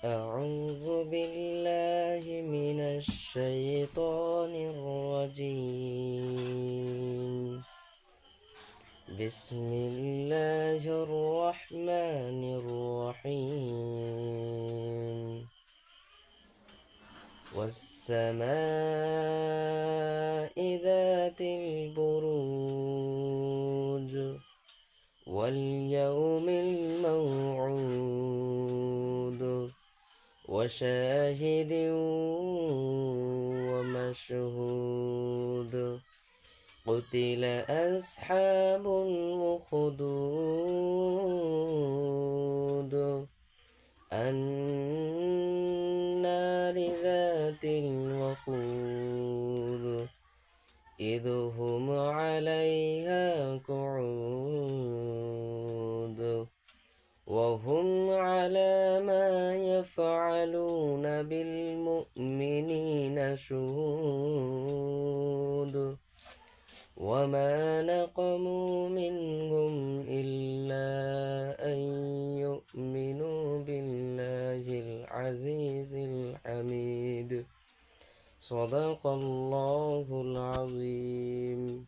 أعوذ بالله من الشيطان الرجيم. بسم الله الرحمن الرحيم. والسماء ذات البروج واليوم الموعود وشاهد ومشهود. قتل أصحاب الأخدود النار ذات الوقود إذ هم عليها قعود وهم على ما يفعلون بالمؤمنين شهود. وما نقموا منهم إلا أن يؤمنوا بالله العزيز الحميد. صدق الله العظيم.